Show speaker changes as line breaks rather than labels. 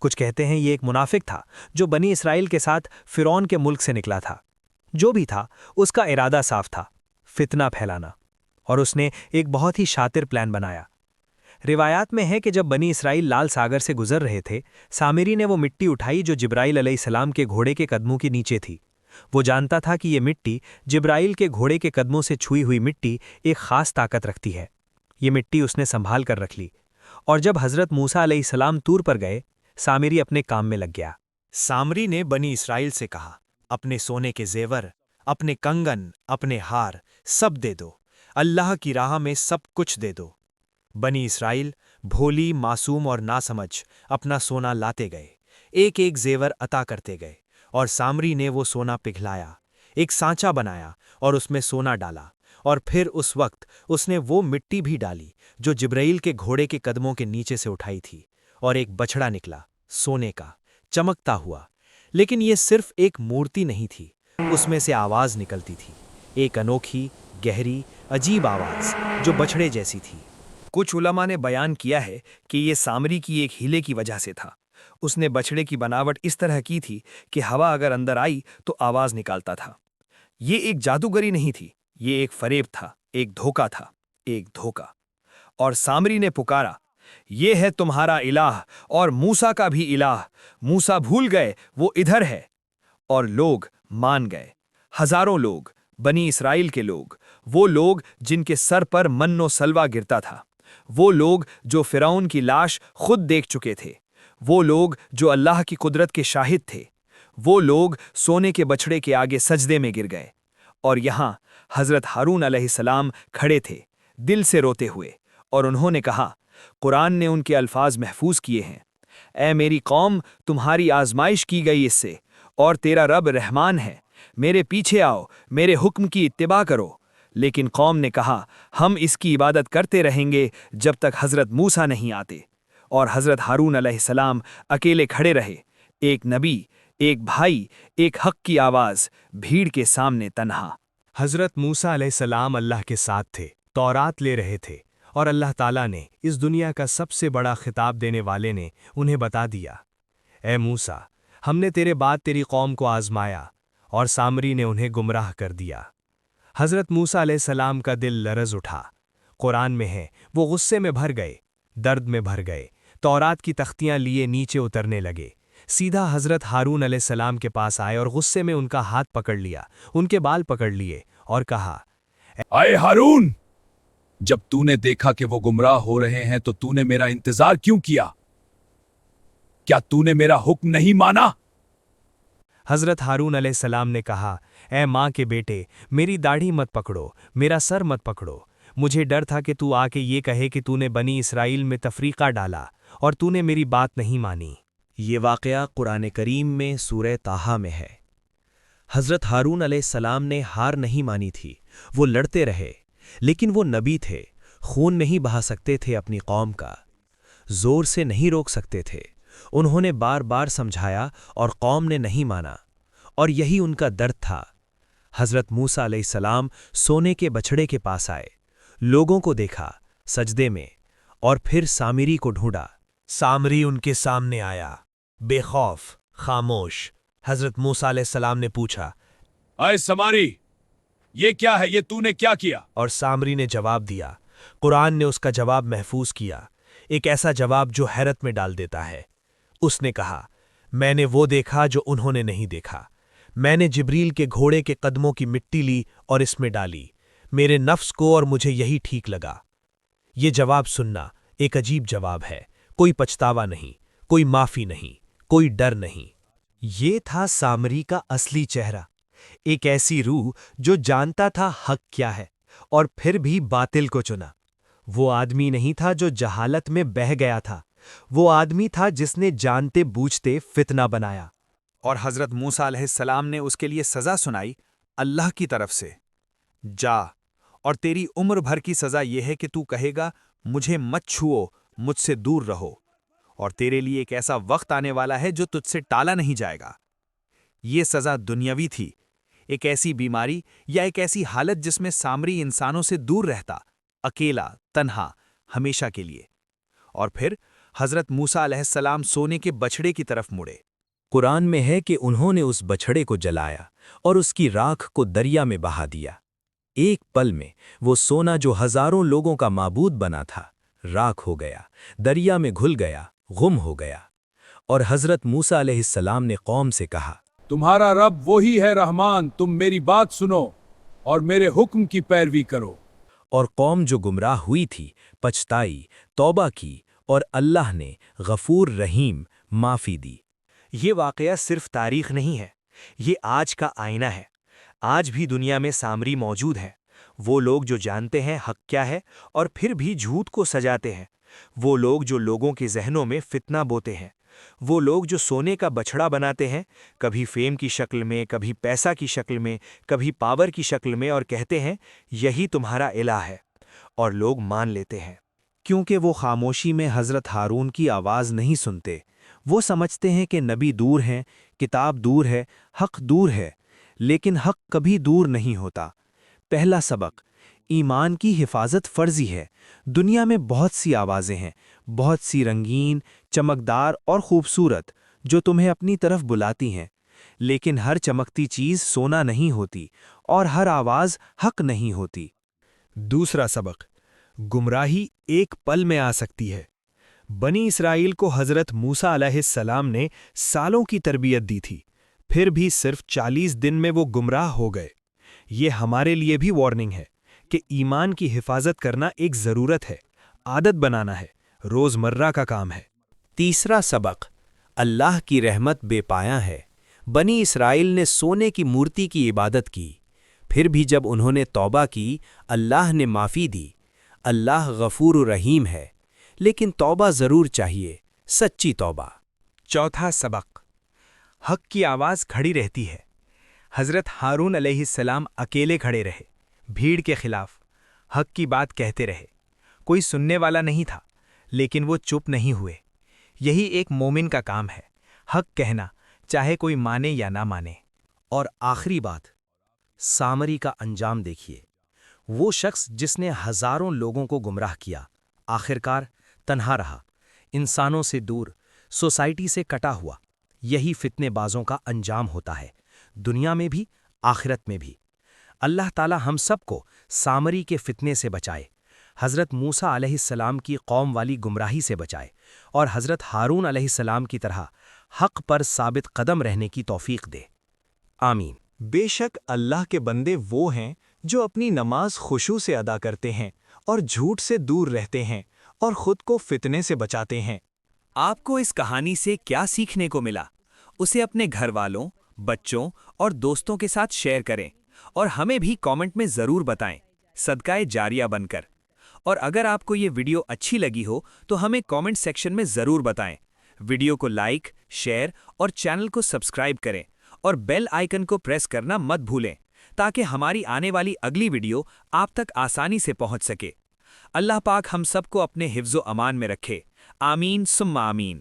کچھ کہتے ہیں یہ ایک منافق تھا جو بنی اسرائیل کے ساتھ فرعون کے ملک سے نکلا تھا۔ جو بھی تھا اس کا ارادہ صاف تھا، فتنہ پھیلانا، اور اس نے ایک بہت ہی شاطر پلان بنایا۔ روایات میں ہے کہ جب بنی اسرائیل لال ساگر سے گزر رہے تھے، سامری نے وہ مٹی اٹھائی جو جبرائیل علیہ السلام کے گھوڑے کے قدموں کے نیچے تھی۔ وہ جانتا تھا کہ یہ مٹی، جبرائیل کے گھوڑے کے قدموں سے چھوئی ہوئی مٹی، ایک خاص طاقت رکھتی ہے۔ یہ مٹی اس نے سنبھال کر رکھ لی، اور جب حضرت موسیٰ علیہ السلام طور پر گئے، سامری اپنے کام میں لگ گیا۔
سامری نے بنی اسرائیل سے کہا، اپنے سونے کے زیور، اپنے کنگن، اپنے ہار، سب دے دو، اللہ کی راہ میں سب کچھ دے دو۔ بنی اسرائیل بھولی، معصوم اور ناسمجھ اپنا سونا لاتے گئے، ایک ایک زیور عطا کرتے گئے، اور سامری نے وہ سونا پگھلایا، ایک سانچا بنایا اور اس میں سونا ڈالا، اور پھر اس وقت اس نے وہ مٹی بھی ڈالی جو جبرائیل کے گھوڑے کے قدموں کے نیچے سے اٹھائی تھی، اور ایک بچڑا نکلا، سونے کا، چمکتا ہوا۔ لیکن یہ صرف ایک مورتی نہیں تھی، اس میں سے آواز نکلتی تھی، ایک انوکھی، گہری، عجیب آواز جو بچڑے جیسی تھی۔
کچھ علماء نے بیان کیا ہے کہ یہ سامری کی ایک ہیلے کی وجہ سے تھا۔ اس نے بچڑے کی بناوٹ اس طرح کی تھی کہ ہوا اگر اندر آئی تو آواز نکالتا تھا۔ یہ ایک جادوگری نہیں تھی، یہ ایک فریب تھا، ایک دھوکہ تھا، ایک دھوکہ۔ اور سامری نے پکارا، یہ ہے تمہارا الہ اور موسیٰ کا بھی الہ، موسیٰ بھول گئے وہ ادھر ہے۔ اور لوگ مان گئے، ہزاروں لوگ، بنی اسرائیل کے لوگ، وہ لوگ جن کے سر پر من و سلوہ گرتا تھا، وہ لوگ جو فرعون کی لاش خود دیکھ چکے تھے، وہ لوگ جو اللہ کی قدرت کے شاہد تھے، وہ لوگ سونے کے بچڑے کے آگے سجدے میں گر گئے۔ اور یہاں حضرت ہارون علیہ السلام کھڑے تھے، دل سے روتے ہوئے، اور انہوں نے کہا، قرآن نے ان کے الفاظ محفوظ کیے ہیں، اے میری قوم، تمہاری آزمائش کی گئی اس سے، اور تیرا رب رحمان ہے، میرے پیچھے آؤ، میرے حکم کی اتباع کرو۔ لیکن قوم نے کہا، ہم اس کی عبادت کرتے رہیں گے جب تک حضرت موسیٰ نہیں آتے۔ اور حضرت ہارون علیہ السلام اکیلے کھڑے رہے، ایک نبی، ایک بھائی، ایک حق کی آواز، بھیڑ کے سامنے تنہا۔
حضرت موسیٰ علیہ السلام اللہ کے ساتھ تھے، تورات لے رہے تھے، اور اللہ تعالیٰ نے، اس دنیا کا سب سے بڑا خطاب دینے والے نے، انہیں بتا دیا، اے موسیٰ، ہم نے تیرے بعد تیری قوم کو آزمایا، اور سامری نے انہیں گمراہ کر دیا۔ حضرت موسیٰ علیہ السلام کا دل لرز اٹھا۔ قرآن میں ہے، وہ غصے میں بھر گئے، درد میں بھر گئے، تورات کی تختیاں لیے نیچے اترنے لگے، سیدھا حضرت ہارون علیہ السلام کے پاس آئے اور غصے میں ان کا ہاتھ پکڑ لیا، ان کے بال پکڑ لیے اور کہا،
اے ہارون، جب تو نے دیکھا کہ وہ گمراہ ہو رہے ہیں تو تو نے میرا انتظار کیوں کیا؟ کیا تو نے میرا حکم نہیں مانا؟
حضرت ہارون علیہ السلام نے کہا، اے ماں کے بیٹے، میری داڑھی مت پکڑو، میرا سر مت پکڑو، مجھے ڈر تھا کہ تو آ کے یہ کہے کہ تو نے بنی اسرائیل میں تفریقہ ڈالا اور تو نے میری بات نہیں مانی۔
یہ واقعہ قرآن کریم میں سورہ طٰہٰ میں ہے۔ حضرت ہارون علیہ السلام نے ہار نہیں مانی تھی، وہ لڑتے رہے، لیکن وہ نبی تھے، خون نہیں بہا سکتے تھے اپنی قوم کا، زور سے نہیں روک سکتے تھے، انہوں نے بار بار سمجھایا اور قوم نے نہیں مانا، اور یہی ان کا درد تھا۔ حضرت موسیٰ علیہ السلام سونے کے بچڑے کے پاس آئے، لوگوں کو دیکھا سجدے میں، اور پھر سامری کو ڈھونڈا۔
سامری ان کے سامنے آیا، بے خوف، خاموش۔ حضرت موسیٰ علیہ السلام نے پوچھا،
اے سماری، یہ کیا ہے، یہ تو نے کیا کیا؟
اور سامری نے جواب دیا۔ قرآن نے اس کا جواب محفوظ کیا، ایک ایسا جواب جو حیرت میں ڈال دیتا ہے۔ اس نے کہا، میں نے وہ دیکھا جو انہوں نے نہیں دیکھا، میں نے جبریل کے گھوڑے کے قدموں کی مٹی لی اور اس میں ڈالی، میرے نفس کو، اور مجھے یہی ٹھیک لگا۔ یہ جواب سننا ایک عجیب جواب ہے، کوئی پچھتاوا نہیں، کوئی معافی نہیں، کوئی ڈر نہیں۔ یہ تھا سامری کا اصلی چہرہ، ایک ایسی روح جو جانتا تھا حق کیا ہے اور پھر بھی باطل کو چنا۔ وہ آدمی نہیں تھا جو جہالت میں بہہ گیا تھا، وہ آدمی تھا جس نے جانتے بوجھتے فتنہ بنایا۔
اور حضرت موسیٰ علیہ السلام نے اس کے لیے سزا سنائی اللہ کی طرف سے، جا، اور تیری عمر بھر کی سزا یہ ہے کہ تو کہے گا مجھے مت چھوؤ، مجھ سے دور رہو، اور تیرے لیے ایک ایسا وقت آنے والا ہے جو تجھ سے ٹالا نہیں جائے گا۔ یہ سزا دنیاوی تھی، ایک ایسی بیماری یا ایک ایسی حالت جس میں سامری انسانوں سے دور رہتا، اکیلا، تنہا، ہمیشہ کے لیے۔ اور پھر
حضرت موسیٰ علیہ السلام سونے کے بچھڑے کی طرف مڑے۔
قرآن میں ہے کہ انہوں نے اس بچھڑے کو جلایا اور اس کی راکھ کو دریا میں بہا دیا۔ ایک پل میں وہ سونا جو ہزاروں لوگوں کا معبود بنا تھا راکھ ہو گیا، دریا میں گھل گیا، غم ہو گیا۔ اور حضرت موسیٰ علیہ السلام نے قوم سے کہا،
تمہارا رب وہی ہے رحمان، تم میری بات سنو اور میرے حکم کی پیروی کرو۔
اور قوم جو گمراہ ہوئی تھی پچھتائی، توبہ کی، اور اللہ نے غفور رحیم معافی دی۔
یہ واقعہ صرف تاریخ نہیں ہے، یہ آج کا آئینہ ہے۔ آج بھی دنیا میں سامری موجود ہیں، وہ لوگ جو جانتے ہیں حق کیا ہے اور پھر بھی جھوٹ کو سجاتے ہیں، وہ لوگ جو لوگوں کے ذہنوں میں فتنہ بوتے ہیں، وہ لوگ جو سونے کا بچھڑا بناتے ہیں، کبھی فیم کی شکل میں، کبھی پیسہ کی شکل میں، کبھی پاور کی شکل میں، اور کہتے ہیں یہی تمہارا الہ ہے، اور لوگ مان لیتے ہیں۔
کیونکہ وہ خاموشی میں حضرت ہارون کی آواز نہیں سنتے، وہ سمجھتے ہیں کہ نبی دور ہیں، کتاب دور ہے، حق دور ہے، لیکن حق کبھی دور نہیں ہوتا۔ پہلا سبق، ایمان کی حفاظت فرضی ہے۔ دنیا میں بہت سی آوازیں ہیں، بہت سی رنگین، چمکدار اور خوبصورت، جو تمہیں اپنی طرف بلاتی ہیں، لیکن ہر چمکتی چیز سونا نہیں ہوتی، اور ہر آواز حق نہیں ہوتی۔
دوسرا سبق، گمراہی ایک پل میں آ سکتی ہے۔ بنی اسرائیل کو حضرت موسیٰ علیہ السلام نے سالوں کی تربیت دی تھی، پھر بھی صرف 40 دن میں وہ گمراہ ہو گئے۔ یہ ہمارے لیے بھی وارننگ ہے کہ ایمان کی حفاظت کرنا ایک ضرورت ہے، عادت بنانا ہے، روزمرہ کا کام ہے۔
تیسرا سبق، اللہ کی رحمت بے پایاں ہے۔ بنی اسرائیل نے سونے کی مورتی کی عبادت کی، پھر بھی جب انہوں نے توبہ کی اللہ نے معافی دی۔ اللہ غفور رحیم ہے، لیکن توبہ ضرور چاہیے، سچی توبہ۔
چوتھا سبق، حق کی آواز کھڑی رہتی ہے۔ حضرت ہارون علیہ السلام اکیلے کھڑے رہے، بھیڑ کے خلاف، حق کی بات کہتے رہے۔ کوئی سننے والا نہیں تھا، لیکن وہ چپ نہیں ہوئے۔ یہی ایک مومن کا کام ہے، حق کہنا، چاہے کوئی مانے یا نہ مانے۔
اور آخری بات، سامری کا انجام دیکھیے۔ وہ شخص جس نے ہزاروں لوگوں کو گمراہ کیا، آخرکار تنہا رہا، انسانوں سے دور، سوسائٹی سے کٹا ہوا۔ یہی فتنے بازوں کا انجام ہوتا ہے، دنیا میں بھی، آخرت میں بھی۔ اللہ تعالی ہم سب کو سامری کے فتنے سے بچائے، حضرت موسیٰ علیہ السلام کی قوم والی گمراہی سے بچائے، اور حضرت ہارون علیہ السلام کی طرح حق پر ثابت قدم رہنے کی توفیق دے، آمین۔
بے شک اللہ کے بندے وہ ہیں جو اپنی نماز خشوع سے ادا کرتے ہیں اور جھوٹ سے دور رہتے ہیں اور خود کو فتنے سے بچاتے ہیں۔
آپ کو اس کہانی سے کیا سیکھنے کو ملا؟ اسے اپنے گھر والوں، بچوں اور دوستوں کے ساتھ شیئر کریں، اور ہمیں بھی کامنٹ میں ضرور بتائیں، صدقہ جاریہ بن کر۔ اور اگر آپ کو یہ ویڈیو اچھی لگی ہو تو ہمیں کامنٹ سیکشن میں ضرور بتائیں۔ ویڈیو کو لائک، شیئر اور چینل کو سبسکرائب کریں، اور بیل آئیکن کو پریس کرنا مت بھولیں، تاکہ ہماری آنے والی اگلی ویڈیو آپ تک آسانی سے پہنچ سکے۔ اللہ پاک ہم سب کو اپنے حفظ و امان میں رکھے، آمین ثم آمین۔